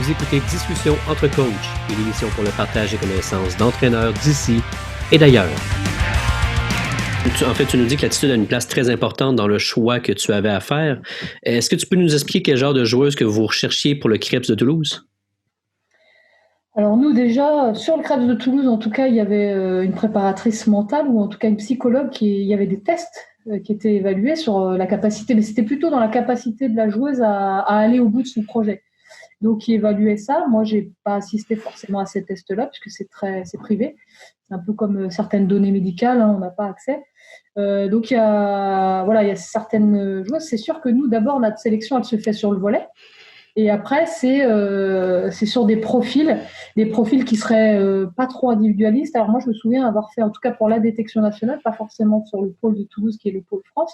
Vous écoutez Discussion entre coachs, une émission pour le partage des connaissances d'entraîneurs d'ici et d'ailleurs. En fait, tu nous dis que l'attitude a une place très importante dans le choix que tu avais à faire. Est-ce que tu peux nous expliquer quel genre de joueuse que vous recherchiez pour le Crêpes de Toulouse? Alors nous déjà, sur le Crêpes de Toulouse, en tout cas, il y avait une préparatrice mentale ou en tout cas une psychologue il y avait des tests qui étaient évalués sur la capacité, mais c'était plutôt dans la capacité de la joueuse à aller au bout de son projet. Donc, qui évaluait ça. Moi, j'ai pas assisté forcément à ces tests-là puisque c'est privé. C'est un peu comme certaines données médicales, hein, on n'a pas accès. Donc, il y a certaines joueuses. C'est sûr que nous, d'abord, notre sélection, elle se fait sur le volley. Et après, c'est sur des profils qui seraient pas trop individualistes. Alors moi, je me souviens avoir fait, en tout cas pour la détection nationale, pas forcément sur le pôle de Toulouse qui est le pôle France,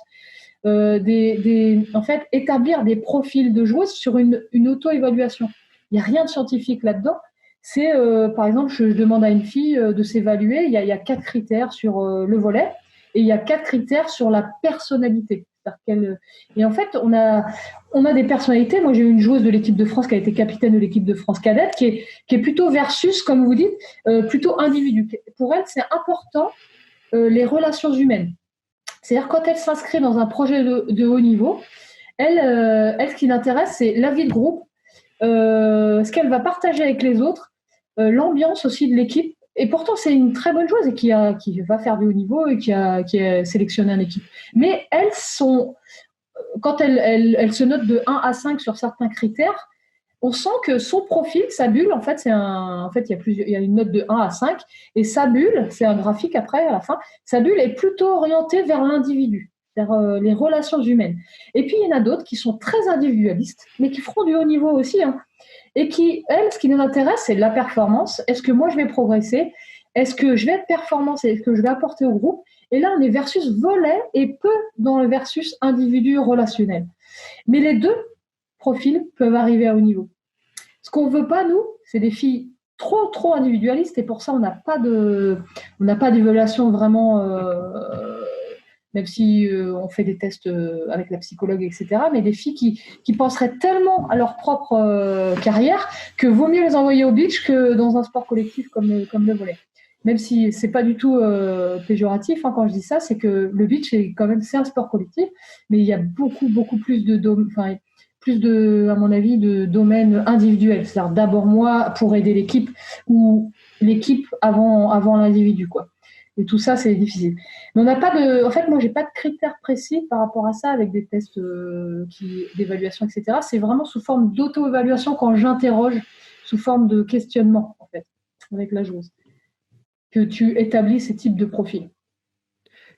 en fait, établir des profils de joueuses sur une auto-évaluation. Il n'y a rien de scientifique là-dedans. C'est, par exemple, je demande à une fille de s'évaluer. Il y a 4 critères sur le volet et il y a 4 critères sur la personnalité. Et en fait, on a des personnalités. Moi, j'ai eu une joueuse de l'équipe de France qui a été capitaine de l'équipe de France cadette, qui est plutôt versus, comme vous dites, plutôt individu. Pour elle, c'est important les relations humaines. C'est-à-dire quand elle s'inscrit dans un projet de haut niveau, elle, ce qui l'intéresse, c'est la vie de groupe, ce qu'elle va partager avec les autres, l'ambiance aussi de l'équipe. Et pourtant, c'est une très bonne joueuse et qui va faire du haut niveau et qui est sélectionnée en équipe. Mais quand elle se note de 1 à 5 sur certains critères, on sent que son profil, sa bulle, en fait, il y a une note de 1 à 5, et sa bulle, c'est un graphique après, à la fin, sa bulle est plutôt orientée vers l'individu, vers les relations humaines. Et puis, il y en a d'autres qui sont très individualistes, mais qui feront du haut niveau aussi, hein, et qui, elles, ce qui les intéresse, c'est la performance. Est-ce que moi, je vais progresser? Est-ce que je vais être performance? Est-ce que je vais apporter au groupe? Et là, on est versus volet et peu dans le versus individu relationnel. Mais les deux profils peuvent arriver à haut niveau. Ce qu'on veut pas, nous, c'est des filles trop individualistes, et pour ça, on n'a pas d'évaluation vraiment, même si on fait des tests avec la psychologue, etc. Mais des filles qui penseraient tellement à leur propre carrière que vaut mieux les envoyer au beach que dans un sport collectif comme le volley. Même si c'est pas du tout péjoratif, hein, quand je dis ça, c'est que le beach c'est un sport collectif, mais il y a beaucoup plus à mon avis, de domaines individuels. C'est-à-dire d'abord moi pour aider l'équipe ou l'équipe avant l'individu, quoi. Et tout ça, c'est difficile. Mais en fait, moi, j'ai pas de critères précis par rapport à ça avec des tests d'évaluation, etc. C'est vraiment sous forme d'auto-évaluation quand j'interroge, sous forme de questionnement, en fait, avec la joueuse, que tu établis ces types de profils.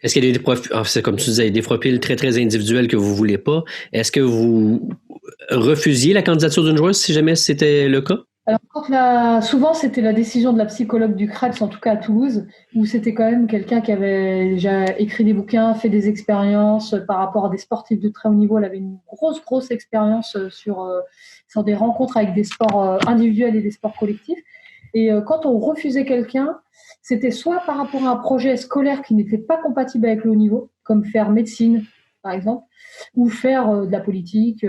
Est-ce qu'il y a des profils, c'est comme tu disais, des profils très, très individuels que vous ne voulez pas? Est-ce que vous refusiez la candidature d'une joueuse si jamais c'était le cas? Alors, souvent, c'était la décision de la psychologue du CRAPS, en tout cas à Toulouse, où c'était quand même quelqu'un qui avait déjà écrit des bouquins, fait des expériences par rapport à des sportifs de très haut niveau. Elle avait une grosse expérience sur des rencontres avec des sports individuels et des sports collectifs. Et quand on refusait quelqu'un, c'était soit par rapport à un projet scolaire qui n'était pas compatible avec le haut niveau, comme faire médecine, par exemple, ou faire de la politique.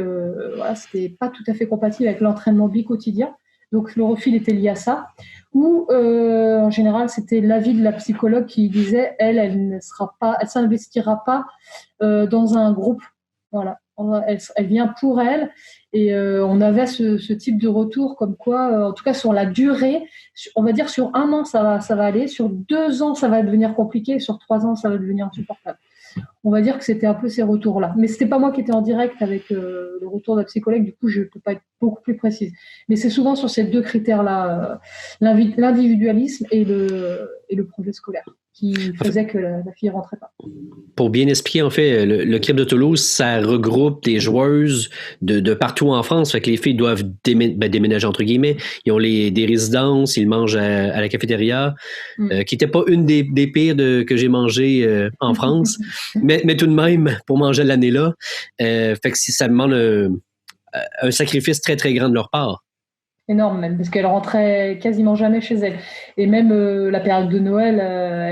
Voilà, c'était pas tout à fait compatible avec l'entraînement bi-quotidien. Donc le refil était lié à ça. Ou en général, c'était l'avis de la psychologue qui disait elle s'investira pas dans un groupe. Voilà, elle vient pour elle. Et on avait ce type de retour comme quoi, en tout cas sur la durée, on va dire sur 1 an ça va aller, sur 2 ans ça va devenir compliqué, sur 3 ans ça va devenir insupportable. On va dire que c'était un peu ces retours-là. Mais c'était pas moi qui étais en direct avec le retour de la psychologue, du coup je peux pas être beaucoup plus précise. Mais c'est souvent sur ces 2 critères-là, l'individualisme et le projet scolaire, qui faisait que la fille rentrait pas. Pour bien expliquer, en fait, le Crêpes de Toulouse, ça regroupe des joueuses de partout en France. Fait que les filles doivent déménager, entre guillemets. Ils ont des résidences, ils mangent à la cafétéria, qui n'était pas une des pires que j'ai mangé en France. mais tout de même, pour manger l'année-là, fait que ça demande un sacrifice très, très grand de leur part. Énorme même, parce qu'elle rentrait quasiment jamais chez elle. Et même la période de Noël,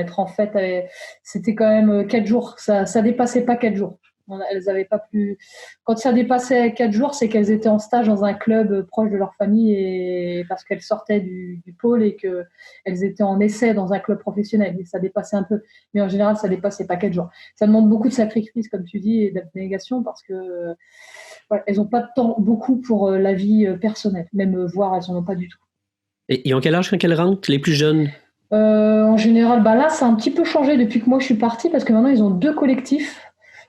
être en fête, c'était quand même 4 jours. Ça dépassait pas 4 jours. Elles avaient pas pu. Quand ça dépassait 4 jours, c'est qu'elles étaient en stage dans un club proche de leur famille et parce qu'elles sortaient du pôle et qu'elles étaient en essai dans un club professionnel. Et ça dépassait un peu. Mais en général, ça dépassait pas 4 jours. Ça demande beaucoup de sacrifices, comme tu dis, et d'abnégation parce que elles n'ont pas de temps beaucoup pour la vie personnelle. Même voir, elles n'en ont pas du tout. Et ils ont quel âge quand elles rentrent, les plus jeunes? En général, là, ça a un petit peu changé depuis que moi je suis partie parce que maintenant, ils ont 2 collectifs.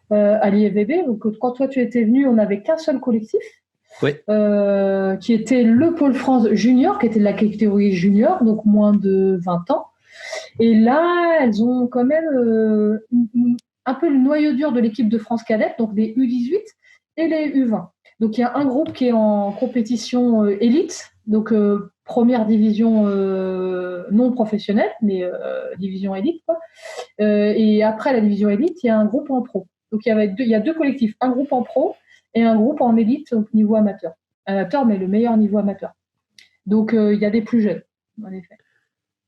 À l'IFBB. Donc, quand toi tu étais venu, on n'avait qu'un seul collectif, oui. Qui était le Pôle France Junior, qui était de la catégorie junior, donc moins de 20 ans. Et là, elles ont quand même un peu le noyau dur de l'équipe de France cadette, donc les U18 et les U20. Donc, il y a un groupe qui est en compétition élite, donc première division non professionnelle, mais division élite, quoi. Et après la division élite, il y a un groupe en pro. Donc, il y a 2 collectifs, un groupe en pro et un groupe en élite, donc niveau amateur. Amateur, mais le meilleur niveau amateur. Donc, il y a des plus jeunes, en effet.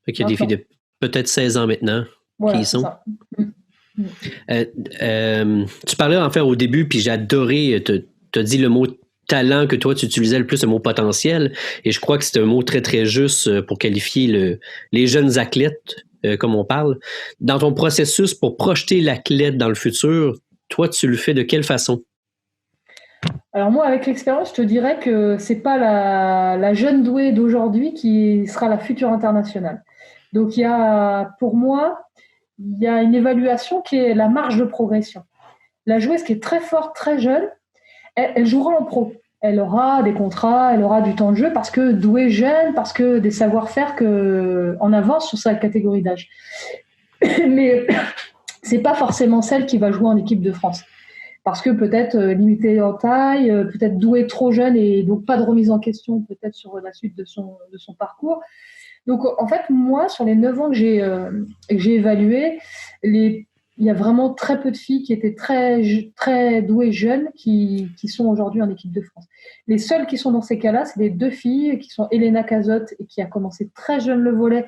Il y a des filles de peut-être 16 ans maintenant qui y sont. Ça. Tu parlais en fait au début, puis j'ai adoré, tu as dit le mot talent, que toi tu utilisais le plus, le mot potentiel, et je crois que c'est un mot très très juste pour qualifier les jeunes athlètes, comme on parle. Dans ton processus pour projeter l'athlète dans le futur, toi, tu le fais de quelle façon? Alors moi, avec l'expérience, je te dirais que c'est pas la jeune douée d'aujourd'hui qui sera la future internationale. Donc pour moi, il y a une évaluation qui est la marge de progression. La joueuse qui est très forte, très jeune, elle jouera en pro. Elle aura des contrats, elle aura du temps de jeu parce que douée jeune, parce que des savoir-faire en avance sur sa catégorie d'âge. Mais c'est pas forcément celle qui va jouer en équipe de France. Parce que peut-être limitée en taille, peut-être douée trop jeune et donc pas de remise en question peut-être sur la suite de son parcours. Donc en fait, moi, sur les 9 ans que j'ai évalué, il y a vraiment très peu de filles qui étaient très, très douées jeunes qui sont aujourd'hui en équipe de France. Les seules qui sont dans ces cas-là, c'est les 2 filles qui sont Elena Cazotte, qui a commencé très jeune le volley,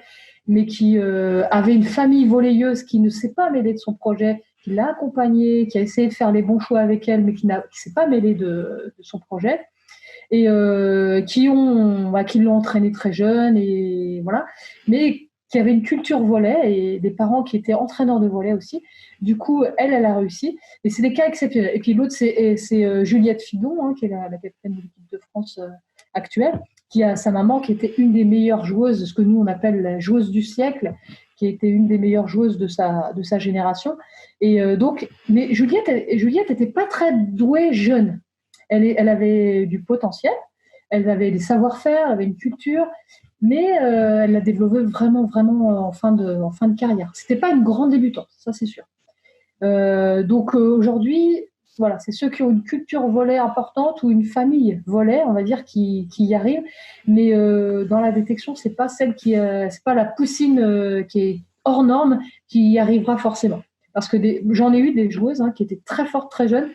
mais qui avait une famille volleyeuse qui ne s'est pas mêlée de son projet, qui l'a accompagnée, qui a essayé de faire les bons choix avec elle, mais qui ne s'est pas mêlée de son projet, et qui l'ont entraînée très jeune, et voilà, mais qui avait une culture volley et des parents qui étaient entraîneurs de volley aussi. Du coup, elle a réussi. Et c'est des cas exceptionnels. Et puis l'autre, c'est Juliette Fidon, qui est la capitaine de l'équipe de France actuelle, qui a sa maman qui était une des meilleures joueuses, ce que nous on appelle la joueuse du siècle, qui était une des meilleures joueuses de sa génération. Et mais Juliette n'était pas très douée jeune. Elle avait du potentiel, elle avait des savoir-faire, elle avait une culture, mais elle l'a développée vraiment, vraiment en fin de carrière. C'était pas une grande débutante, ça c'est sûr. Donc aujourd'hui, voilà, c'est ceux qui ont une culture volley importante ou une famille volley, on va dire, qui y arrivent. Mais dans la détection, c'est pas c'est pas la poussine qui est hors norme qui y arrivera forcément. Parce que j'en ai eu des joueuses qui étaient très fortes, très jeunes,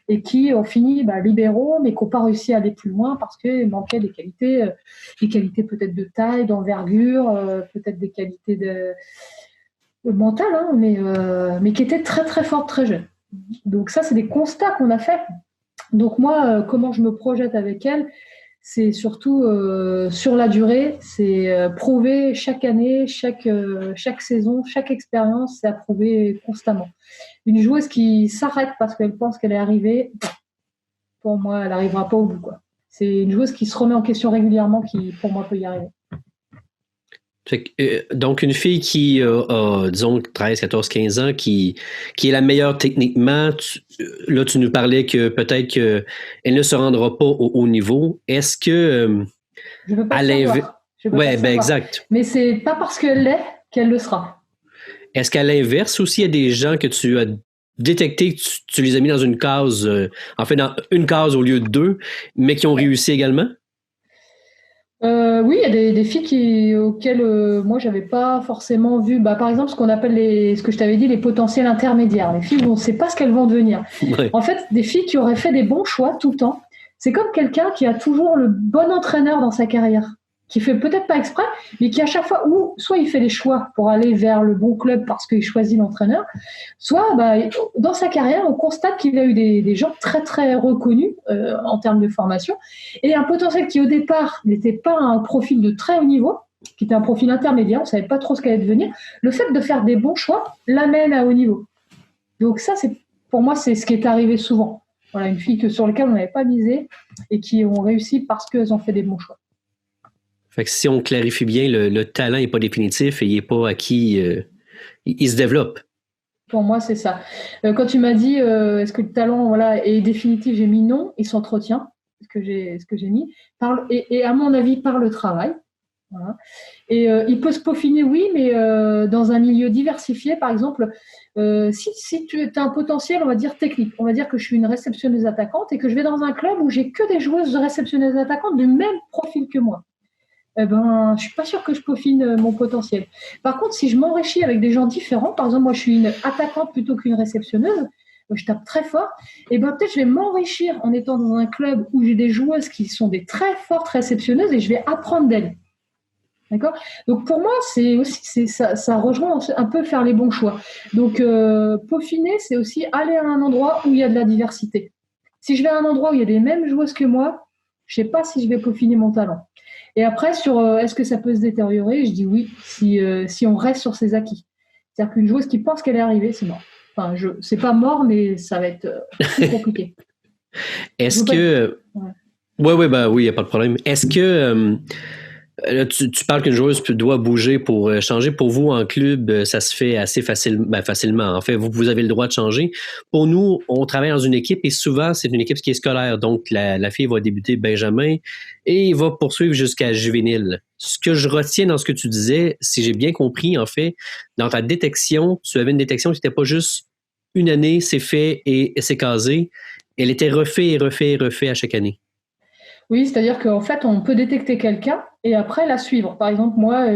et qui ont fini libéraux, mais qui n'ont pas réussi à aller plus loin parce qu'il manquait des qualités peut-être de taille, d'envergure, peut-être des qualités mentales, mais qui étaient très très fortes, très jeunes. Donc ça, c'est des constats qu'on a faits. Donc moi, comment je me projette avec elles, c'est surtout sur la durée, c'est prouver chaque année, chaque saison, chaque expérience, c'est à prouver constamment. Une joueuse qui s'arrête parce qu'elle pense qu'elle est arrivée, pour moi, elle n'arrivera pas au bout, quoi. C'est une joueuse qui se remet en question régulièrement qui, pour moi, peut y arriver. Donc, une fille qui a, disons, 13, 14, 15 ans, qui est la meilleure techniquement, là, tu nous parlais que peut-être qu'elle ne se rendra pas au haut niveau. Est-ce que... je ne veux pas savoir. Oui, exact. Mais c'est pas parce qu'elle l'est qu'elle le sera. Est-ce qu'à l'inverse aussi, il y a des gens que tu as détectés, que tu les as mis dans une case, en fait, dans une case au lieu de 2, mais qui ont réussi également? Oui, il y a des filles auxquelles moi j'avais pas forcément vu. Par exemple, ce qu'on appelle ce que je t'avais dit, les potentiels intermédiaires. Les filles où on ne sait pas ce qu'elles vont devenir. Ouais. En fait, des filles qui auraient fait des bons choix tout le temps. C'est comme quelqu'un qui a toujours le bon entraîneur dans sa carrière. qui fait peut-être pas exprès, mais qui à chaque fois, ou soit il fait des choix pour aller vers le bon club parce qu'il choisit l'entraîneur, soit dans sa carrière, on constate qu'il a eu des gens très très reconnus en termes de formation, et un potentiel qui au départ n'était pas un profil de très haut niveau, qui était un profil intermédiaire, on ne savait pas trop ce qu'elle allait devenir. Le fait de faire des bons choix l'amène à haut niveau. Donc ça, pour moi, c'est ce qui est arrivé souvent. Voilà, une fille sur laquelle on n'avait pas misé et qui ont réussi parce qu'elles ont fait des bons choix. Fait que si on clarifie bien, le talent n'est pas définitif et il n'est pas acquis, il se développe. Pour moi, c'est ça. Quand tu m'as dit est-ce que le talent est définitif, j'ai mis non, il s'entretient, ce que j'ai mis, et à mon avis, par le travail. Voilà. Et il peut se peaufiner, oui, mais dans un milieu diversifié, par exemple, si tu as un potentiel, on va dire technique, on va dire que je suis une réceptionneuse attaquante et que je vais dans un club où j'ai que des joueuses réceptionneuses attaquantes du même profil que moi. Je suis pas sûre que je peaufine mon potentiel. Par contre, si je m'enrichis avec des gens différents, par exemple, moi, je suis une attaquante plutôt qu'une réceptionneuse, je tape très fort, et peut-être je vais m'enrichir en étant dans un club où j'ai des joueuses qui sont des très fortes réceptionneuses et je vais apprendre d'elles. D'accord ? Donc pour moi, ça rejoint un peu faire les bons choix. Donc peaufiner, c'est aussi aller à un endroit où il y a de la diversité. Si je vais à un endroit où il y a les mêmes joueuses que moi, je ne sais pas si je vais peaufiner mon talent. Et après, sur est-ce que ça peut se détériorer, je dis oui, si on reste sur ses acquis. C'est-à-dire qu'une joueuse qui pense qu'elle est arrivée, c'est mort. Enfin, c'est pas mort, mais ça va être plus compliqué. Est-ce que... Oui, il n'y a pas de problème. Est-ce que... Là, tu parles qu'une joueuse doit bouger pour changer. Pour vous, en club, ça se fait assez facilement. En fait, vous avez le droit de changer. Pour nous, on travaille dans une équipe et souvent, c'est une équipe qui est scolaire. Donc, la fille va débuter Benjamin et va poursuivre jusqu'à juvénile. Ce que je retiens dans ce que tu disais, si j'ai bien compris, en fait, dans ta détection, tu avais une détection qui n'était pas juste une année, c'est fait et c'est casé. Elle était refait à chaque année. Oui, c'est-à-dire qu'en fait, on peut détecter quelqu'un et après la suivre. Par exemple, moi,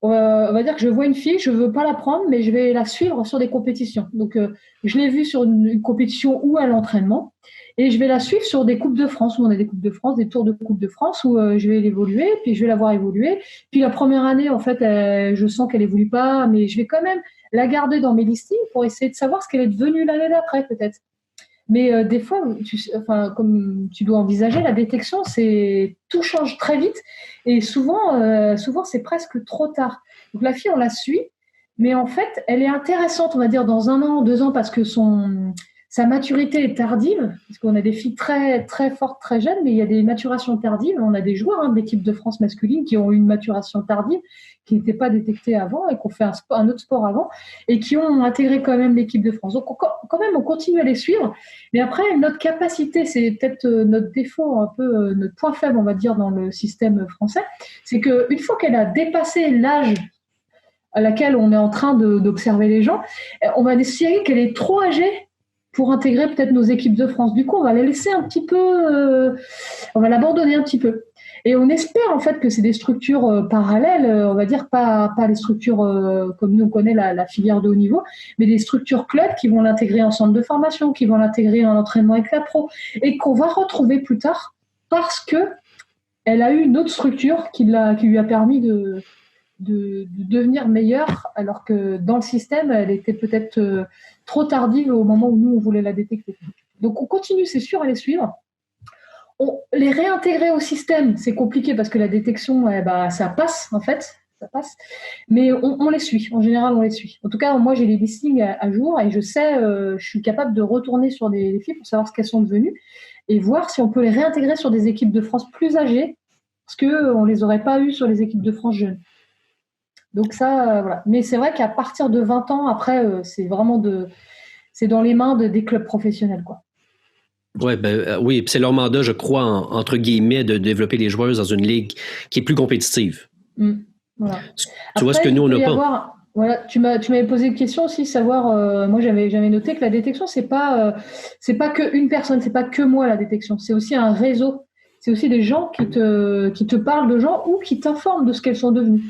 on va dire que je vois une fille, je ne veux pas la prendre, mais je vais la suivre sur des compétitions. Donc, je l'ai vue sur une compétition ou à l'entraînement et je vais la suivre sur des Coupes de France, où on a des Coupes de France, des tours de Coupes de France, où je vais l'évoluer, puis je vais la voir évoluer. Puis la première année, en fait, je sens qu'elle évolue pas, mais je vais quand même la garder dans mes listings pour essayer de savoir ce qu'elle est devenue l'année d'après, peut-être. Mais des fois, comme tu dois envisager, la détection, tout change très vite et souvent c'est presque trop tard. Donc la fille, on la suit, mais en fait, elle est intéressante, on va dire, dans 1 an, 2 ans, parce que sa maturité est tardive, parce qu'on a des filles très, très fortes, très jeunes, mais il y a des maturations tardives. On a des joueurs de l'équipe de France masculine qui ont eu une maturation tardive, qui n'étaient pas détectées avant et qui ont fait un autre sport avant et qui ont intégré quand même l'équipe de France. Donc quand même, on continue à les suivre. Mais après, notre capacité, c'est peut-être notre défaut, un peu notre point faible, on va dire, dans le système français, c'est qu'une fois qu'elle a dépassé l'âge à laquelle on est en train d'observer les gens, on va décider qu'elle est trop âgée pour intégrer peut-être nos équipes de France. Du coup, on va la laisser un petit peu, on va l'abandonner un petit peu. Et on espère en fait que c'est des structures parallèles, on va dire pas les structures comme nous on connaît la filière de haut niveau, mais des structures clubs qui vont l'intégrer en centre de formation, qui vont l'intégrer en entraînement avec la pro, et qu'on va retrouver plus tard parce que elle a eu une autre structure qui lui a permis de devenir meilleure, alors que dans le système, elle était peut-être trop tardive au moment où nous, on voulait la détecter. Donc, on continue, c'est sûr, à les suivre. Les réintégrer au système, c'est compliqué parce que la détection, ça passe, en fait. Ça passe. Mais on les suit. En général, on les suit. En tout cas, moi, j'ai les listings à jour et je sais, je suis capable de retourner sur des filles pour savoir ce qu'elles sont devenues et voir si on peut les réintégrer sur des équipes de France plus âgées parce qu'on ne les aurait pas eues sur les équipes de France jeunes. Donc ça, voilà. Mais c'est vrai qu'à partir de 20 ans, après, c'est vraiment c'est dans les mains des clubs professionnels, quoi. Ouais, oui, c'est leur mandat, je crois, entre guillemets, de développer des joueuses dans une ligue qui est plus compétitive. Voilà. Tu vois ce que nous, on n'a pas. Voilà, tu m'avais posé une question aussi, savoir, moi j'avais noté que la détection, c'est pas qu'une personne, c'est pas que moi la détection, c'est aussi un réseau. C'est aussi des gens qui te parlent de gens ou qui t'informent de ce qu'elles sont devenues.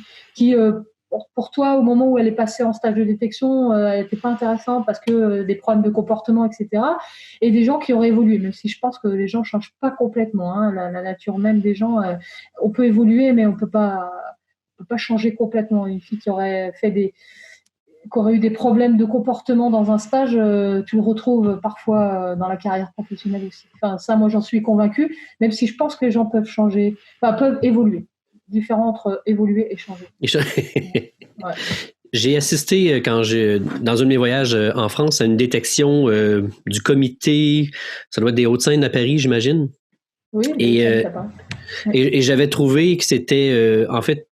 pour toi, au moment où elle est passée en stage de détection, elle n'était pas intéressante parce que des problèmes de comportement, etc. Et des gens qui auraient évolué, même si je pense que les gens ne changent pas complètement. Hein, la nature même des gens, on peut évoluer, mais on ne peut pas changer complètement. Une fille qui aurait eu des problèmes de comportement dans un stage, tu le retrouves parfois dans la carrière professionnelle aussi. Enfin, ça, moi, j'en suis convaincue, même si je pense que les gens peuvent changer, peuvent évoluer. Différent entre évoluer et changer. Ouais. J'ai assisté dans un de mes voyages en France à une détection du comité, ça doit être des Hauts-de-Seine à Paris, j'imagine. Oui, et j'avais trouvé que c'était en fait,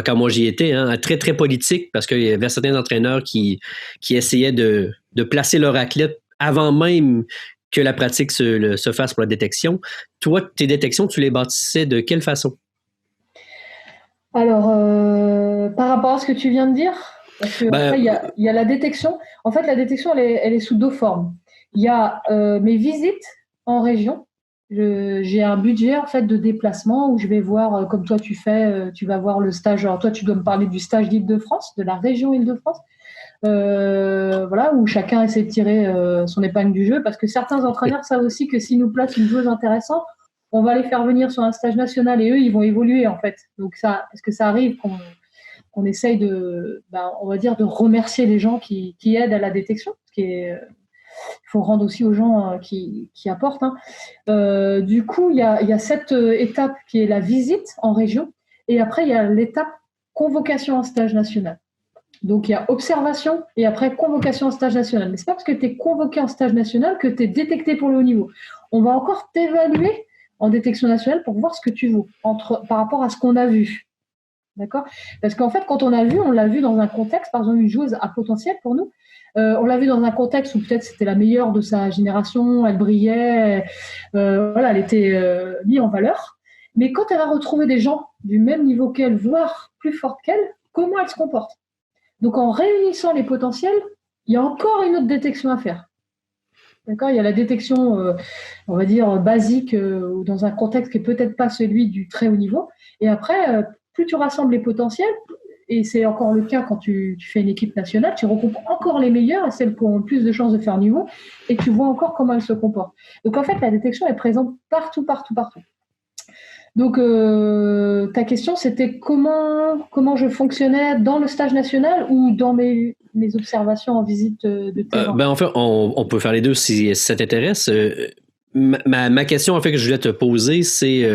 quand moi j'y étais, très très politique parce qu'il y avait certains entraîneurs qui essayaient de placer leur athlète avant même que la pratique se fasse pour la détection. Toi, tes détections, tu les bâtissais de quelle façon? Alors, par rapport à ce que tu viens de dire, parce que il y a la détection. En fait, la détection, elle est sous deux formes. Il y a mes visites en région. J'ai un budget en fait de déplacement où je vais voir, comme toi tu fais, tu vas voir le stage. Alors toi, tu dois me parler du stage d'Île-de-France, de la région Île-de-France, voilà, où chacun essaie de tirer son épingle du jeu, parce que certains entraîneurs savent aussi que s'ils nous placent une joueuse intéressante, on va les faire venir sur un stage national et eux, ils vont évoluer en fait. Donc ça, est-ce que ça arrive qu'on essaye on va dire, de remercier les gens qui aident à la détection, ce qui est il faut rendre aussi aux gens qui apportent. Hein. Du coup, il y a cette étape qui est la visite en région, et après, il y a l'étape convocation en stage national. Donc, il y a observation et après convocation en stage national. Mais ce n'est pas parce que tu es convoqué en stage national que tu es détecté pour le haut niveau. On va encore t'évaluer en détection nationale pour voir ce que tu vaux par rapport à ce qu'on a vu. D'accord ? Parce qu'en fait, quand on l'a vu dans un contexte, par exemple, une joueuse à potentiel pour nous. On l'a vu dans un contexte où peut-être c'était la meilleure de sa génération, elle brillait, elle était mise en valeur. Mais quand elle va retrouver des gens du même niveau qu'elle, voire plus fortes qu'elle, comment elle se comporte ? Donc, en réunissant les potentiels, il y a encore une autre détection à faire. D'accord ? Il y a la détection, on va dire, basique, dans un contexte qui n'est peut-être pas celui du très haut niveau. Et après, plus tu rassembles les potentiels, et c'est encore le cas quand tu fais une équipe nationale, tu regroupes encore les meilleurs et celles qui ont le plus de chances de faire niveau, et tu vois encore comment elles se comportent. Donc, en fait, la détection est présente partout. Donc, ta question, c'était comment je fonctionnais dans le stage national ou dans mes observations en visite de terrain? En fait, on peut faire les deux si ça t'intéresse. Ma question, en fait, que je voulais te poser, c'est...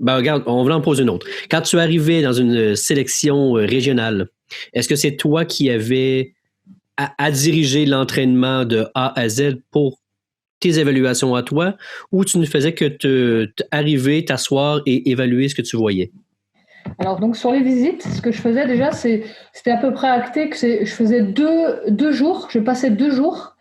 regarde, on va en poser une autre. Quand tu arrivais dans une sélection régionale, est-ce que c'est toi qui avais à diriger l'entraînement de A à Z pour tes évaluations à toi, ou tu ne faisais que arriver, t'asseoir et évaluer ce que tu voyais? Alors, donc, sur les visites, ce que je faisais déjà, c'était à peu près acté que je faisais deux jours, je passais 2 jours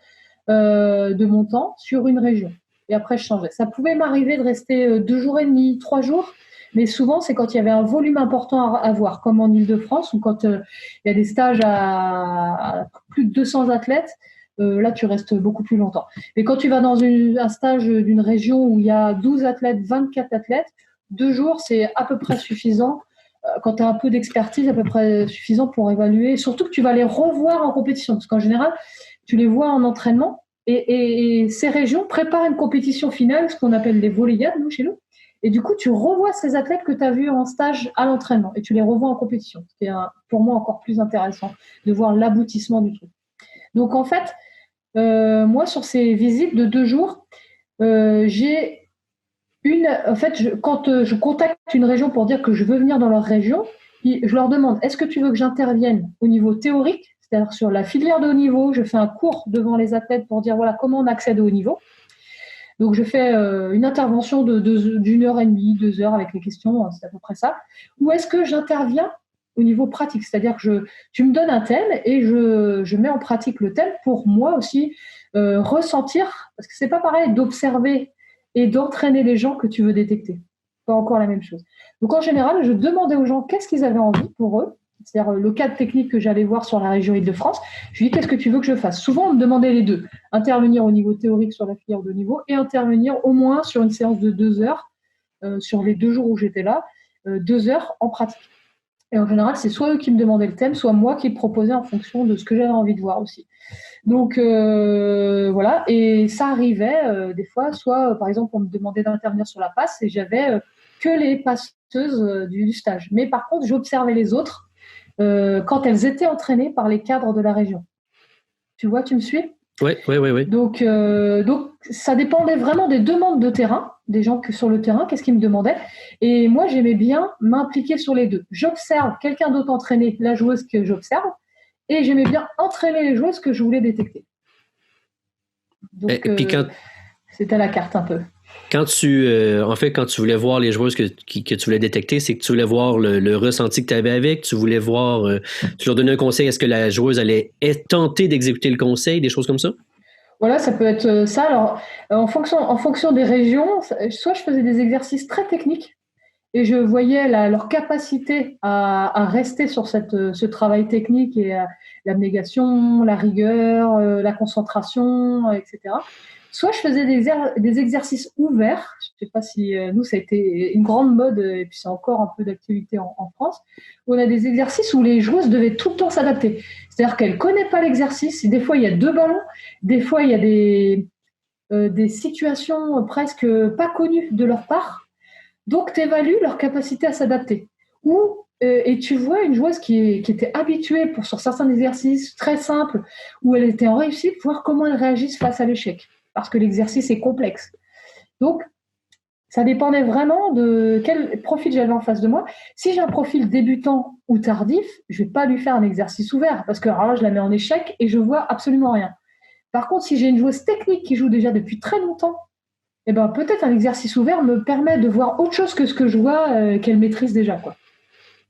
de mon temps sur une région. Et après, je changeais. Ça pouvait m'arriver de rester 2 jours et demi, 3 jours, mais souvent, c'est quand il y avait un volume important à voir, comme en Île-de-France, ou quand il y a des stages à plus de 200 athlètes. Là, tu restes beaucoup plus longtemps. Mais quand tu vas dans un stage d'une région où il y a 12 athlètes, 24 athlètes, 2 jours, c'est à peu près suffisant. Quand tu as un peu d'expertise, à peu près suffisant pour évaluer. Surtout que tu vas les revoir en compétition, parce qu'en général, tu les vois en entraînement. Et ces régions préparent une compétition finale, ce qu'on appelle les volleyades, nous, chez nous. Et du coup, tu revois ces athlètes que tu as vus en stage à l'entraînement et tu les revois en compétition. C'est pour moi encore plus intéressant de voir l'aboutissement du truc. Donc, en fait, moi, sur ces visites de 2 jours, j'ai quand je contacte une région pour dire que je veux venir dans leur région, je leur demande, est-ce que tu veux que j'intervienne au niveau théorique, c'est-à-dire sur la filière de haut niveau, je fais un cours devant les athlètes pour dire voilà comment on accède au haut niveau. Donc je fais une intervention d'une heure et demie, 2 heures avec les questions, c'est à peu près ça. Ou est-ce que j'interviens au niveau pratique, c'est-à-dire que tu me donnes un thème et je mets en pratique le thème pour moi aussi ressentir, parce que c'est pas pareil d'observer et d'entraîner les gens que tu veux détecter. Pas encore la même chose. Donc, en général, je demandais aux gens qu'est-ce qu'ils avaient envie pour eux. C'est-à-dire le cadre technique que j'allais voir sur la région Île-de-France. Je lui dis, qu'est-ce que tu veux que je fasse ? Souvent, on me demandait les deux. Intervenir au niveau théorique sur la filière de niveau et intervenir au moins sur une séance de 2 heures, sur les 2 jours où j'étais là, 2 heures en pratique. Et en général, c'est soit eux qui me demandaient le thème, soit moi qui le proposais en fonction de ce que j'avais envie de voir aussi. Donc voilà, et ça arrivait des fois, soit par exemple on me demandait d'intervenir sur la passe et j'avais que les passeuses du stage. Mais par contre, j'observais les autres quand elles étaient entraînées par les cadres de la région. Tu vois, tu me suis ? Oui, oui, oui, oui. Donc ça dépendait vraiment des demandes de terrain, des gens sur le terrain, qu'est-ce qu'ils me demandaient. Et moi, j'aimais bien m'impliquer sur les deux. J'observe quelqu'un d'autre entraîner la joueuse que j'observe, et j'aimais bien entraîner les joueuses que je voulais détecter. Donc, c'était la carte un peu. Quand tu voulais voir les joueuses que tu voulais détecter, c'est que tu voulais voir le ressenti que tu avais avec, tu voulais voir, tu leur donnais un conseil, est-ce que la joueuse allait tenter d'exécuter le conseil, des choses comme ça? Voilà, ça peut être ça. Alors, en fonction des régions, soit je faisais des exercices très techniques et je voyais leur capacité à rester sur ce travail technique et l'abnégation, la rigueur, la concentration, etc. Soit je faisais des exercices ouverts. Je ne sais pas si nous, ça a été une grande mode, et puis c'est encore un peu d'activité en France, où on a des exercices où les joueuses devaient tout le temps s'adapter. C'est-à-dire qu'elles ne connaissent pas l'exercice. Des fois, il y a 2 ballons. Des fois, il y a des situations presque pas connues de leur part. Donc, tu évalues leur capacité à s'adapter. Et tu vois une joueuse qui était habituée sur certains exercices très simples, où elle était en réussite, voir comment elle réagisse face à l'échec. Parce que l'exercice est complexe. Donc, ça dépendait vraiment de quel profil j'avais en face de moi. Si j'ai un profil débutant ou tardif, je ne vais pas lui faire un exercice ouvert, parce que alors là, je la mets en échec et je vois absolument rien. Par contre, si j'ai une joueuse technique qui joue déjà depuis très longtemps, eh ben, peut-être un exercice ouvert me permet de voir autre chose que ce que je vois qu'elle maîtrise déjà, quoi.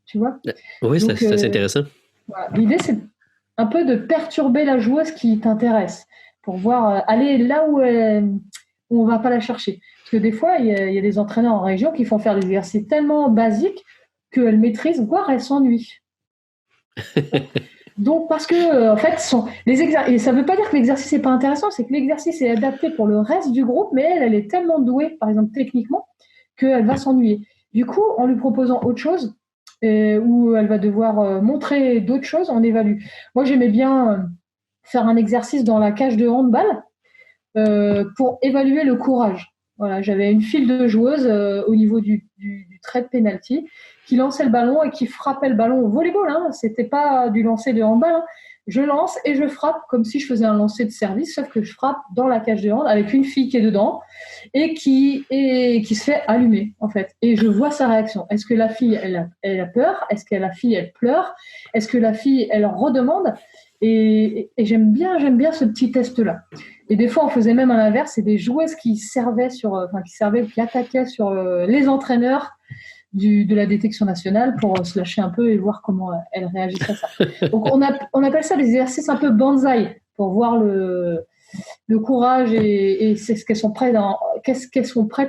Tu vois ? Oui, donc, c'est intéressant. Voilà. L'idée, c'est un peu de perturber la joueuse qui t'intéresse pour voir aller là où on ne va pas la chercher. Parce que des fois, il y a des entraîneurs en région qui font faire des exercices tellement basiques qu'elles maîtrisent, voire elles s'ennuient. Donc, parce que, en fait, et ça ne veut pas dire que l'exercice n'est pas intéressant, c'est que l'exercice est adapté pour le reste du groupe, mais elle est tellement douée, par exemple techniquement, qu'elle va s'ennuyer. Du coup, en lui proposant autre chose, où elle va devoir montrer d'autres choses, on évalue. Moi, j'aimais bien faire un exercice dans la cage de handball pour évaluer le courage. Voilà, j'avais une file de joueuses au niveau du trait de pénalty qui lançait le ballon et qui frappait le ballon au volleyball. Hein. C'était pas du lancer de handball. Hein. Je lance et je frappe comme si je faisais un lancer de service, sauf que je frappe dans la cage de hand avec une fille qui est dedans et qui se fait allumer, en fait. Et je vois sa réaction. Est-ce que la fille, elle a peur ? Est-ce que la fille, elle pleure ? Est-ce que la fille, elle redemande ? Et j'aime bien ce petit test-là. Et des fois, on faisait même à l'inverse, c'est des joueuses qui attaquaient sur les entraîneurs de la détection nationale pour se lâcher un peu et voir comment elles réagissent à ça. Donc, on appelle ça des exercices un peu banzai pour voir le courage et c'est ce qu'elles sont prêtes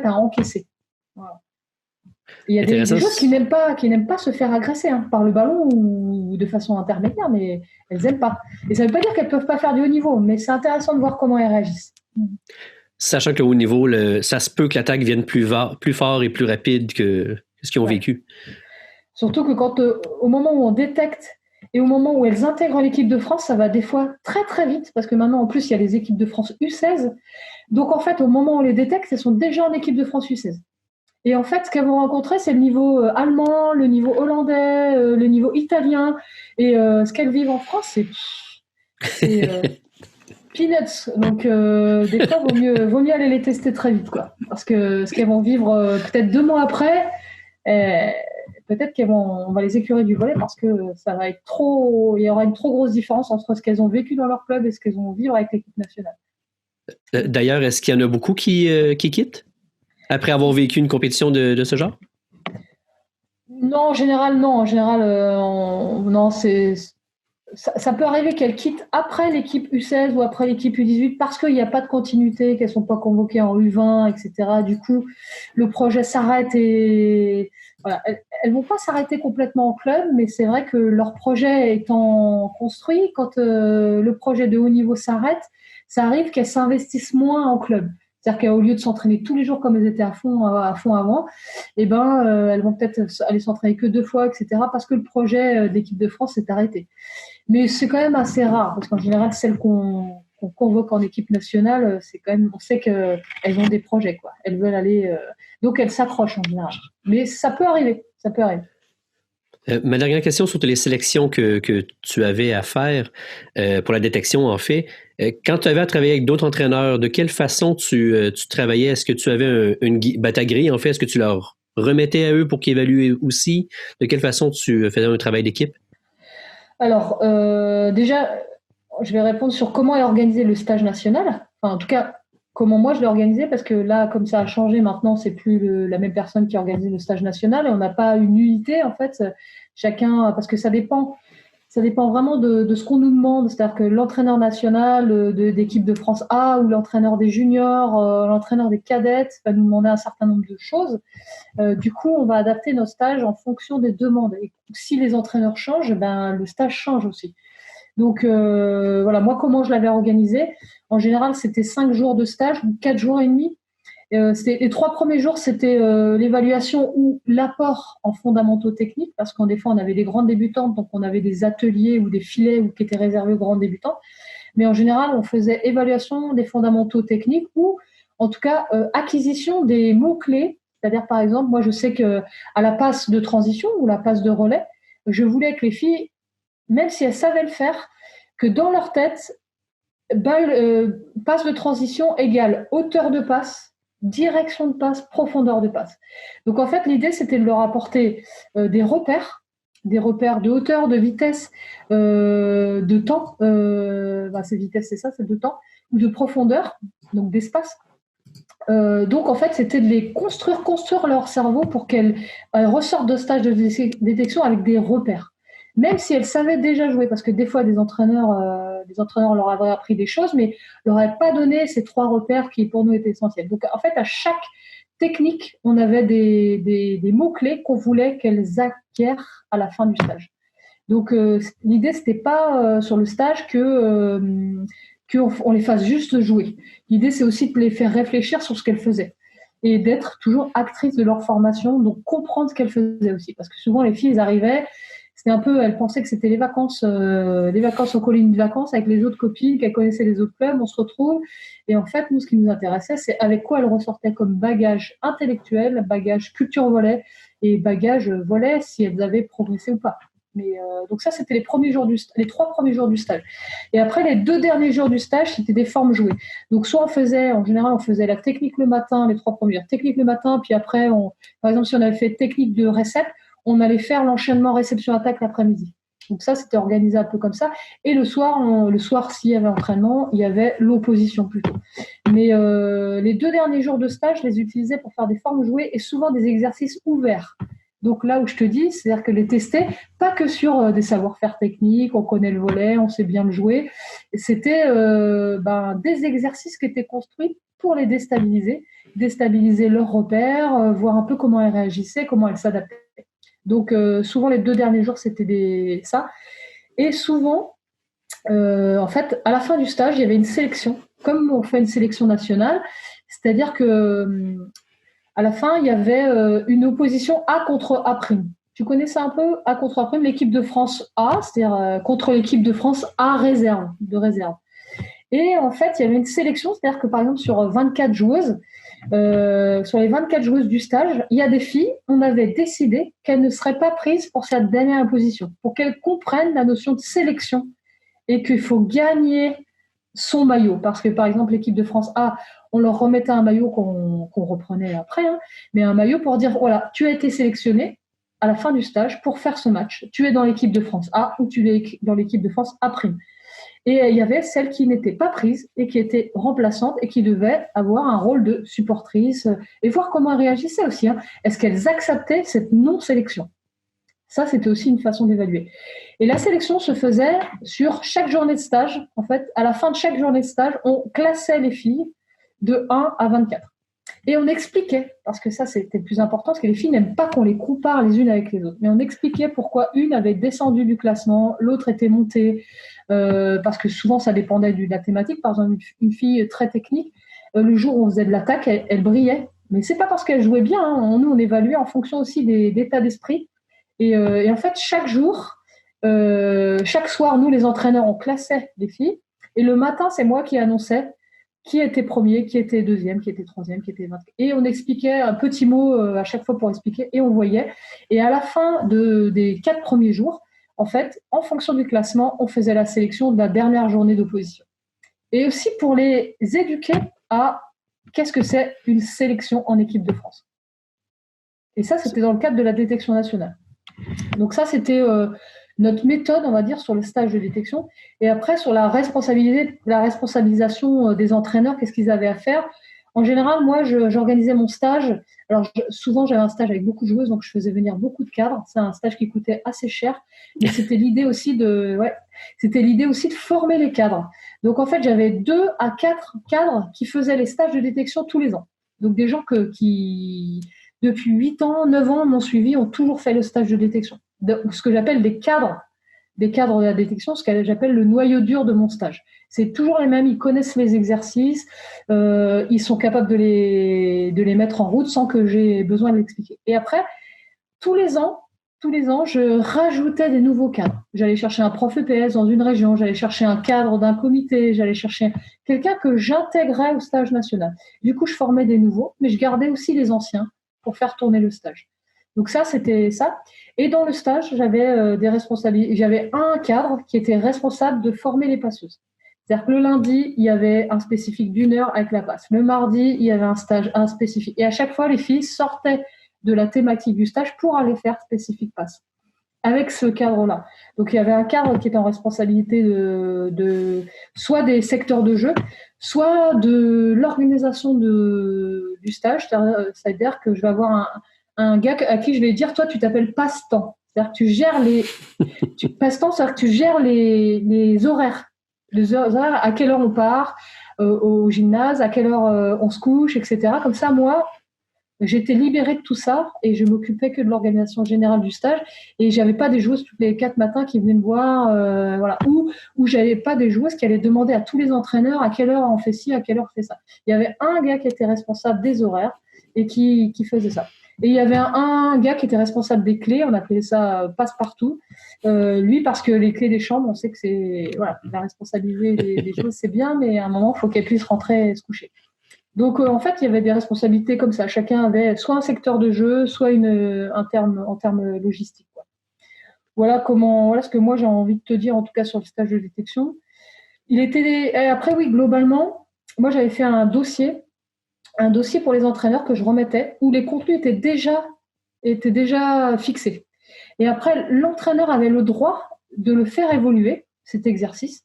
à encaisser. Voilà. Il y a des joueuses qui n'aiment pas se faire agresser par le ballon ou de façon intermédiaire, mais elles n'aiment pas. Et ça ne veut pas dire qu'elles ne peuvent pas faire du haut niveau, mais c'est intéressant de voir comment elles réagissent. Sachant que le haut niveau, ça se peut que l'attaque vienne plus fort et plus rapide que ce qu'ils ont vécu. Surtout que quand, au moment où on détecte et au moment où elles intègrent l'équipe de France, ça va des fois très très vite, parce que maintenant en plus il y a les équipes de France U16. Donc en fait, au moment où on les détecte, elles sont déjà en équipe de France U16. Et en fait, ce qu'elles vont rencontrer, c'est le niveau allemand, le niveau hollandais, le niveau italien. Et ce qu'elles vivent en France, c'est peanuts. Donc, des fois, vaut mieux aller les tester très vite, quoi. Parce que ce qu'elles vont vivre peut-être 2 mois après, peut-être on va les écurer du volley parce que ça va être il y aura une trop grosse différence entre ce qu'elles ont vécu dans leur club et ce qu'elles vont vivre avec l'équipe nationale. D'ailleurs, est-ce qu'il y en a beaucoup qui quittent après avoir vécu une compétition de ce genre? Non, en général, non. En général, non, ça peut arriver qu'elles quittent après l'équipe U16 ou après l'équipe U18 parce qu'il n'y a pas de continuité, qu'elles ne sont pas convoquées en U20, etc. Du coup, le projet s'arrête et voilà. Elles ne vont pas s'arrêter complètement en club, mais c'est vrai que leur projet étant construit, quand le projet de haut niveau s'arrête, ça arrive qu'elles s'investissent moins en club. C'est-à-dire qu'au lieu de s'entraîner tous les jours comme elles étaient à fond avant, eh ben, elles vont peut-être aller s'entraîner que 2 fois, etc., parce que le projet d'équipe de France s'est arrêté. Mais c'est quand même assez rare, parce qu'en général, celles qu'on convoque en équipe nationale, c'est quand même, on sait qu'elles ont des projets, quoi. Elles veulent aller, donc elles s'accrochent en général. Mais ça peut arriver, ça peut arriver. Ma dernière question sur les sélections que tu avais à faire pour la détection, en fait. Quand tu avais à travailler avec d'autres entraîneurs, de quelle façon tu travaillais? Est-ce que tu avais ta grille, en fait? Est-ce que tu leur remettais à eux pour qu'ils évaluent aussi? De quelle façon tu faisais un travail d'équipe? Alors, déjà, je vais répondre sur comment est organisé le stage national. Enfin, en tout cas, comment moi je l'ai organisé, parce que là, comme ça a changé, maintenant, c'est plus la même personne qui organise le stage national et on n'a pas une unité, en fait. Chacun, parce que ça dépend vraiment de ce qu'on nous demande. C'est-à-dire que l'entraîneur national d'équipe de France A ou l'entraîneur des juniors, l'entraîneur des cadettes va nous demander un certain nombre de choses. Du coup, on va adapter nos stages en fonction des demandes. Et si les entraîneurs changent, ben, le stage change aussi. Donc voilà, moi, comment je l'avais organisé? En général, c'était 5 jours de stage, 4 jours et demi. Les 3 premiers jours, c'était l'évaluation ou l'apport en fondamentaux techniques, parce qu'en des fois, on avait des grandes débutantes, donc on avait des ateliers ou des filets qui étaient réservés aux grandes débutantes. Mais en général, on faisait évaluation des fondamentaux techniques ou, en tout cas, acquisition des mots-clés. C'est-à-dire, par exemple, moi, je sais qu'à la passe de transition ou la passe de relais, je voulais que les filles, même si elles savaient le faire, que dans leur tête, passe de transition égale hauteur de passe, direction de passe, profondeur de passe. Donc en fait, l'idée, c'était de leur apporter des repères de hauteur, de vitesse, de temps. C'est vitesse, c'est ça, c'est de temps, ou de profondeur, donc d'espace. Donc en fait, c'était de les construire leur cerveau pour qu'elles ressortent de stage de détection avec des repères. Même si elles savaient déjà jouer, parce que des fois, des entraîneurs leur avaient appris des choses, mais leur n'avaient pas donné ces 3 repères qui, pour nous, étaient essentiels. Donc, en fait, à chaque technique, on avait des mots-clés qu'on voulait qu'elles acquièrent à la fin du stage. Donc, l'idée, c'était pas sur le stage qu'on les fasse juste jouer. L'idée, c'est aussi de les faire réfléchir sur ce qu'elles faisaient et d'être toujours actrices de leur formation, donc comprendre ce qu'elles faisaient aussi. Parce que souvent, les filles, elles arrivaient, c'était un peu, elles pensaient que c'était les vacances aux collines de vacances avec les autres copines, qu'elles connaissaient les autres clubs, on se retrouve. Et en fait, nous, ce qui nous intéressait, c'est avec quoi elles ressortaient comme bagage intellectuel, bagage culture volley et bagage volley, si elles avaient progressé ou pas. Mais donc ça, c'était les 3 premiers jours du stage. Et après, les 2 derniers jours du stage, c'était des formes jouées. Donc soit en général, on faisait la technique le matin, les 3 premiers technique le matin, puis après, par exemple, si on avait fait technique de recette, on allait faire l'enchaînement réception-attaque l'après-midi. Donc ça, c'était organisé un peu comme ça. Et le soir, s'il y avait entraînement, il y avait l'opposition plutôt. Mais les 2 derniers jours de stage, je les utilisais pour faire des formes jouées et souvent des exercices ouverts. Donc là où je te dis, c'est-à-dire que les tester, pas que sur des savoir-faire techniques, on connaît le volley, on sait bien le jouer. C'était des exercices qui étaient construits pour les déstabiliser leurs repères, voir un peu comment elles réagissaient, comment elles s'adaptaient. Donc souvent les 2 derniers jours, c'était ça. Et souvent, en fait, à la fin du stage, il y avait une sélection, comme on fait une sélection nationale, c'est-à-dire que à la fin, il y avait une opposition A contre A'. Tu connais ça un peu? A contre A', l'équipe de France A, c'est-à-dire contre l'équipe de France A de réserve. Et en fait, il y avait une sélection, c'est-à-dire que par exemple, sur 24 joueuses, sur les 24 joueuses du stage, il y a des filles, on avait décidé qu'elles ne seraient pas prises pour cette dernière position, pour qu'elles comprennent la notion de sélection et qu'il faut gagner son maillot. Parce que par exemple, l'équipe de France A, on leur remettait un maillot qu'on reprenait après, mais un maillot pour dire, voilà, tu as été sélectionné à la fin du stage pour faire ce match. Tu es dans l'équipe de France A ou tu es dans l'équipe de France A'. Et il y avait celles qui n'étaient pas prises et qui étaient remplaçantes et qui devaient avoir un rôle de supportrice et voir comment elles réagissaient aussi. Est-ce qu'elles acceptaient cette non-sélection? Ça, c'était aussi une façon d'évaluer. Et la sélection se faisait sur chaque journée de stage. En fait, à la fin de chaque journée de stage, on classait les filles de 1 à 24. Et on expliquait, parce que ça, c'était le plus important, parce que les filles n'aiment pas qu'on les compare les unes avec les autres. Mais on expliquait pourquoi une avait descendu du classement, l'autre était montée, parce que souvent, ça dépendait de la thématique. Par exemple, une fille très technique, le jour où on faisait de l'attaque, elle brillait. Mais c'est pas parce qu'elle jouait bien. Hein. Nous, on évaluait en fonction aussi d'état d'esprit. Et en fait, chaque jour, chaque soir, nous, les entraîneurs, on classait les filles. Et le matin, c'est moi qui annonçais qui était premier, qui était deuxième, qui était troisième, qui était 20. Et on expliquait un petit mot à chaque fois pour expliquer, et on voyait. Et à la fin des 4 premiers jours, en fait, en fonction du classement, on faisait la sélection de la dernière journée d'opposition. Et aussi pour les éduquer à qu'est-ce que c'est une sélection en équipe de France. Et ça, c'était dans le cadre de la détection nationale. Donc ça, c'était notre méthode, on va dire, sur le stage de détection. Et après, sur la responsabilisation des entraîneurs, qu'est-ce qu'ils avaient à faire? En général, moi, j'organisais mon stage. Alors, souvent, j'avais un stage avec beaucoup de joueuses, donc je faisais venir beaucoup de cadres. C'est un stage qui coûtait assez cher. Mais c'était l'idée aussi de former les cadres. Donc, en fait, j'avais 2 à 4 cadres qui faisaient les stages de détection tous les ans. Donc, des gens qui depuis 8 ans, 9 ans, m'ont suivi, ont toujours fait le stage de détection. Ce que j'appelle des cadres de la détection, ce que j'appelle le noyau dur de mon stage. C'est toujours les mêmes, ils connaissent les exercices, ils sont capables de les mettre en route sans que j'ai besoin de l'expliquer. Et après, tous les ans, je rajoutais des nouveaux cadres. J'allais chercher un prof EPS dans une région, j'allais chercher un cadre d'un comité, j'allais chercher quelqu'un que j'intégrais au stage national. Du coup, je formais des nouveaux, mais je gardais aussi les anciens pour faire tourner le stage. Donc ça, c'était ça. Et dans le stage, j'avais des responsabilités. J'avais un cadre qui était responsable de former les passeuses. C'est-à-dire que le lundi, il y avait un spécifique d'1 heure avec la passe. Le mardi, il y avait un spécifique. Et à chaque fois, les filles sortaient de la thématique du stage pour aller faire spécifique passe avec ce cadre-là. Donc, il y avait un cadre qui était en responsabilité de soit des secteurs de jeu, soit de l'organisation du stage. C'est-à-dire que je vais avoir un gars à qui je vais dire, toi, tu t'appelles passe-temps. C'est-à-dire que tu gères passe-temps, c'est-à-dire que tu gères les horaires. Les horaires, à quelle heure on part au gymnase, à quelle heure on se couche, etc. Comme ça, moi, j'étais libérée de tout ça et je m'occupais que de l'organisation générale du stage et j'avais pas des joueuses tous les 4 matins qui venaient me voir, voilà, ou j'avais pas des joueuses qui allaient demander à tous les entraîneurs à quelle heure on fait ci, à quelle heure on fait ça. Il y avait un gars qui était responsable des horaires et qui faisait ça. Et il y avait un gars qui était responsable des clés, on appelait ça passe-partout. Lui, parce que les clés des chambres, on sait que c'est, voilà, la responsabilité des choses, c'est bien, mais à un moment, il faut qu'elles puissent rentrer et se coucher. Donc, en fait, il y avait des responsabilités comme ça. Chacun avait soit un secteur de jeu, soit en termes logistiques. Quoi. Voilà ce que moi j'ai envie de te dire, en tout cas sur le stage de détection. Après, oui, globalement, moi j'avais fait un dossier pour les entraîneurs que je remettais, où les contenus étaient déjà fixés. Et après, l'entraîneur avait le droit de le faire évoluer, cet exercice.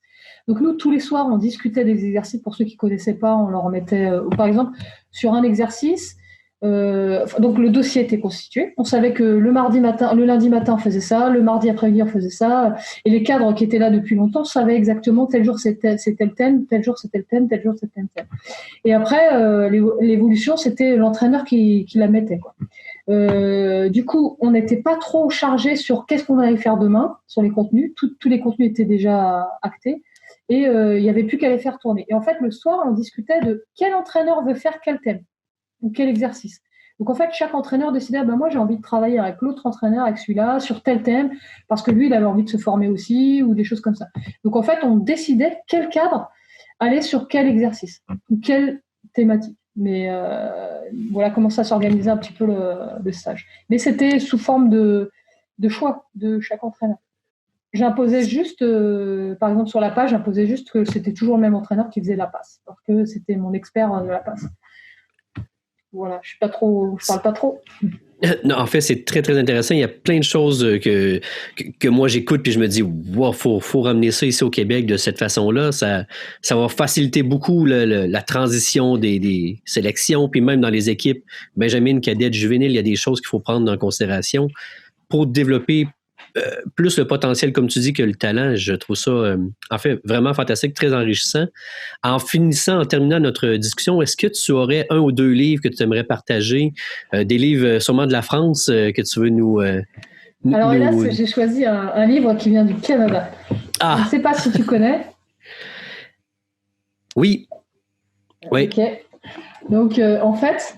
Donc nous, tous les soirs, on discutait des exercices. Pour ceux qui ne connaissaient pas, on leur remettait, par exemple, sur un exercice, donc le dossier était constitué. On savait que le lundi matin, on faisait ça, le mardi après-midi, on faisait ça. Et les cadres qui étaient là depuis longtemps savaient exactement tel jour c'était le thème, tel jour c'était le thème, tel jour c'était le thème. Et après, l'évolution, c'était l'entraîneur qui la mettait, quoi. Du coup, on n'était pas trop chargé sur qu'est-ce qu'on allait faire demain sur les contenus. Tous les contenus étaient déjà actés. Et il n'y avait plus qu'à les faire tourner. Et en fait, le soir, on discutait de quel entraîneur veut faire quel thème ou quel exercice. Donc en fait, chaque entraîneur décidait, moi j'ai envie de travailler avec l'autre entraîneur, avec celui-là, sur tel thème, parce que lui, il avait envie de se former aussi, ou des choses comme ça. Donc en fait, on décidait quel cadre allait sur quel exercice, ou quelle thématique. Mais voilà comment ça s'organisait un petit peu le stage. Mais c'était sous forme de choix de chaque entraîneur. J'imposais juste, par exemple sur la page, j'imposais juste que c'était toujours le même entraîneur qui faisait la passe, parce que c'était mon expert de la passe. Voilà, je parle pas trop. Non, en fait, c'est très, très intéressant. Il y a plein de choses que moi, j'écoute puis je me dis, wow, faut ramener ça ici au Québec de cette façon-là. Ça va faciliter beaucoup la transition des sélections, puis même dans les équipes Benjamin, cadette, juvénile, il y a des choses qu'il faut prendre en considération pour développer plus le potentiel, comme tu dis, que le talent. Je trouve ça, en fait, vraiment fantastique, très enrichissant. En terminant notre discussion, est-ce que tu aurais 1 ou 2 livres que tu aimerais partager, des livres sûrement de la France que tu veux nous... Alors hélas, j'ai choisi un livre qui vient du Canada. Je ne sais pas si tu connais. Oui. Ok. Donc, en fait,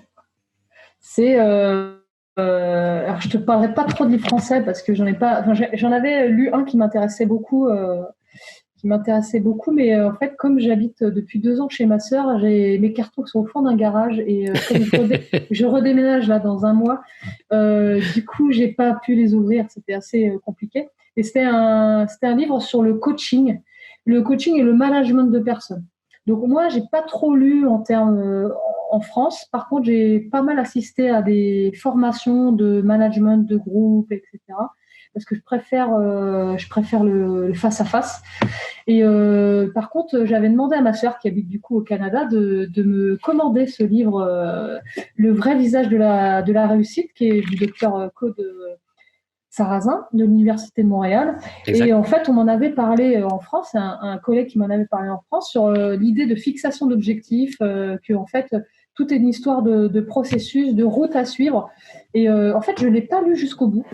c'est... alors, je te parlerai pas trop de livres français parce que j'en avais lu un qui m'intéressait beaucoup, mais en fait, comme j'habite depuis 2 ans chez ma sœur, j'ai mes cartons qui sont au fond d'un garage et comme je redéménage là dans un mois, du coup, j'ai pas pu les ouvrir, c'était assez compliqué. Et c'était un livre sur le coaching et le management de personnes. Donc moi, j'ai pas trop lu en France. Par contre, j'ai pas mal assisté à des formations de management de groupe, etc. Parce que je préfère le face à face. Et par contre, j'avais demandé à ma sœur qui habite du coup au Canada de me commander ce livre, Le vrai visage de la réussite, qui est du docteur Claude Sarrazin de l'Université de Montréal. Exact. Et en fait, on m'en avait parlé en France, un collègue qui m'en avait parlé en France sur l'idée de fixation d'objectifs, que en fait, tout est une histoire de processus, de route à suivre. Et en fait, je ne l'ai pas lu jusqu'au bout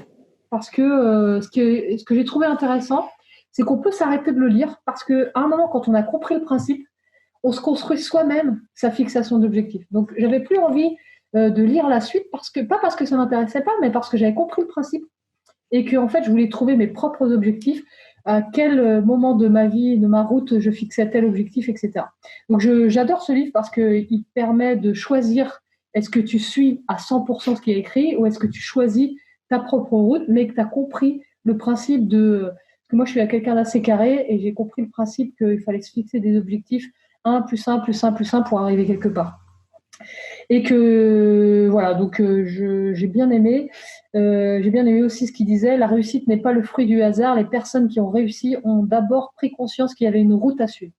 parce que ce que j'ai trouvé intéressant, c'est qu'on peut s'arrêter de le lire parce qu'à un moment, quand on a compris le principe, on se construit soi-même sa fixation d'objectifs. Donc, j'avais plus envie de lire la suite pas parce que ça m'intéressait pas, mais parce que j'avais compris le principe et que en fait, je voulais trouver mes propres objectifs. À quel moment de ma vie, de ma route, je fixais tel objectif, etc. Donc, j'adore ce livre parce qu'il permet de choisir est-ce que tu suis à 100% ce qui est écrit ou est-ce que tu choisis ta propre route, mais que tu as compris le principe de... Moi, je suis quelqu'un d'assez carré et j'ai compris le principe qu'il fallait se fixer des objectifs 1 plus 1 plus 1 plus 1 pour arriver quelque part. Et que, voilà, donc j'ai bien aimé. J'ai bien aimé aussi ce qu'il disait, la réussite n'est pas le fruit du hasard. Les personnes qui ont réussi ont d'abord pris conscience qu'il y avait une route à suivre.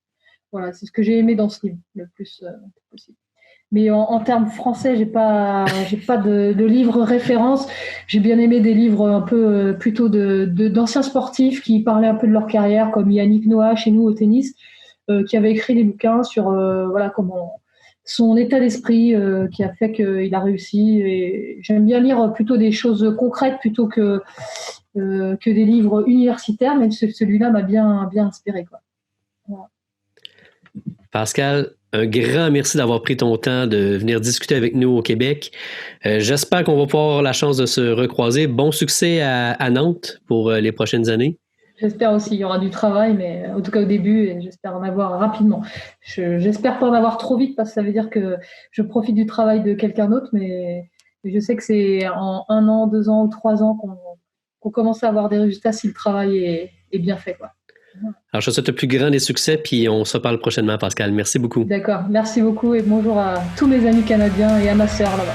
Voilà, c'est ce que j'ai aimé dans ce livre, le plus possible. Mais en termes français, j'ai pas de livre référence. J'ai bien aimé des livres un peu plutôt d'anciens sportifs qui parlaient un peu de leur carrière, comme Yannick Noah chez nous au tennis, qui avait écrit des bouquins sur voilà comment son état d'esprit qui a fait qu'il a réussi. Et j'aime bien lire plutôt des choses concrètes plutôt que des livres universitaires, mais celui-là m'a bien inspiré, quoi. Voilà. Pascal, un grand merci d'avoir pris ton temps de venir discuter avec nous au Québec. J'espère qu'on va pouvoir avoir la chance de se recroiser. Bon succès à Nantes pour les prochaines années. J'espère aussi, il y aura du travail, mais en tout cas au début, et j'espère en avoir rapidement. J'espère pas en avoir trop vite parce que ça veut dire que je profite du travail de quelqu'un d'autre, mais je sais que c'est en 1 an, 2 ans ou 3 ans qu'on commence à avoir des résultats si le travail est bien fait, quoi. Alors, je te souhaite le plus grand des succès, puis on se parle prochainement, Pascal. Merci beaucoup. D'accord, merci beaucoup et bonjour à tous mes amis canadiens et à ma sœur là-bas.